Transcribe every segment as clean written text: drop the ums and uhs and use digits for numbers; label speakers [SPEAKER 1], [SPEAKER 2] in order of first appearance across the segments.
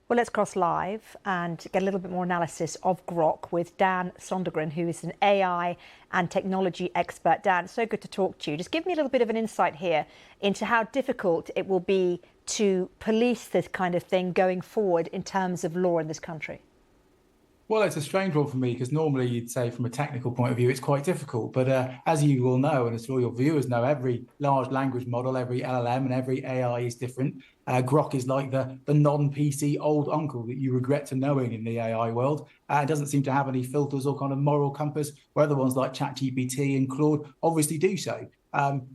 [SPEAKER 1] Well, let's cross live and get a little bit more analysis of Grok with Dan Södergren, who is an AI and technology expert. Dan, so good to talk to you. Just give me a little bit of an insight here into how difficult it will be to police this kind of thing going forward in terms of law in this country.
[SPEAKER 2] Well, it's a strange one for me because normally you'd say from a technical point of view, it's quite difficult. But as you will know, and as all your viewers know, every large language model, every LLM and every AI is different. Grok is like the non-PC old uncle that you regret to knowing in the AI world. It doesn't seem to have any filters or kind of moral compass, where other ones like ChatGPT and Claude obviously do so.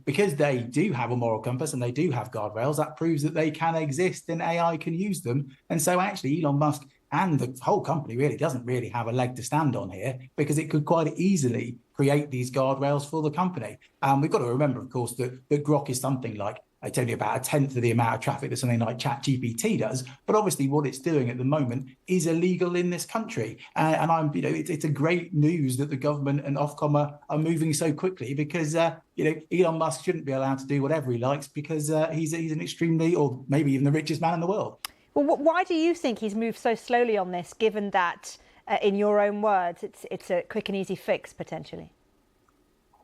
[SPEAKER 2] Because they do have a moral compass and they do have guardrails, that proves that they can exist and AI can use them. And so actually Elon Musk and the whole company really doesn't really have a leg to stand on here, because it could quite easily create these guardrails for the company. We've got to remember, of course, that Grok is something like, it's only about a tenth of the amount of traffic that something like ChatGPT does. But obviously what it's doing at the moment is illegal in this country. And it's a great news that the government and Ofcom are moving so quickly, because, Elon Musk shouldn't be allowed to do whatever he likes, because he's an extremely, or maybe even the richest man in the world.
[SPEAKER 1] Well, why do you think he's moved so slowly on this, given that, in your own words, it's a quick and easy fix, potentially?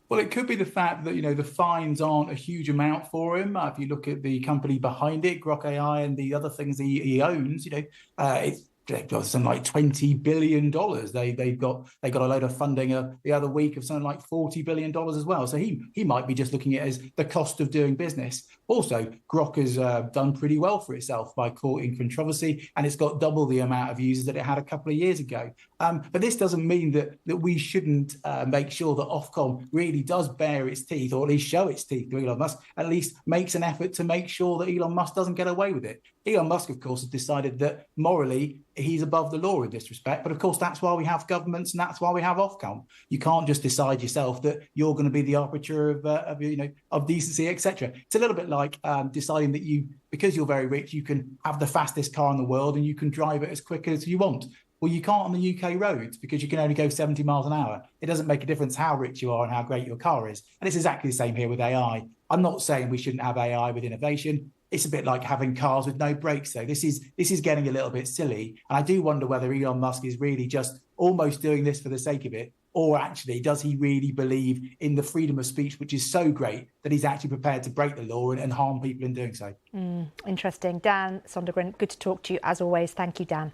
[SPEAKER 2] Well, it could be the fact that, the fines aren't a huge amount for him. If you look at the company behind it, Grok AI, and the other things he owns, it's something like $20 billion. They got a load of funding the other week of something like $40 billion as well. So he might be just looking at it as the cost of doing business. Also, Grok has done pretty well for itself by courting controversy, and it's got double the amount of users that it had a couple of years ago. But this doesn't mean that we shouldn't make sure that Ofcom really does bare its teeth, or at least show its teeth to Elon Musk, at least makes an effort to make sure that Elon Musk doesn't get away with it. Elon Musk, of course, has decided that morally he's above the law in this respect. But of course, that's why we have governments, and that's why we have Ofcom. You can't just decide yourself that you're going to be the arbiter of decency, etc. It's a little bit like deciding that because you're very rich, you can have the fastest car in the world and you can drive it as quick as you want. Well, you can't on the UK roads, because you can only go 70 miles an hour. It doesn't make a difference how rich you are and how great your car is. And it's exactly the same here with AI. I'm not saying we shouldn't have AI with innovation. It's a bit like having cars with no brakes, though. This is getting a little bit silly. And I do wonder whether Elon Musk is really just almost doing this for the sake of it, or actually does he really believe in the freedom of speech, which is so great that he's actually prepared to break the law and harm people in doing so.
[SPEAKER 1] Interesting. Dan Södergren, good to talk to you as always. Thank you, Dan.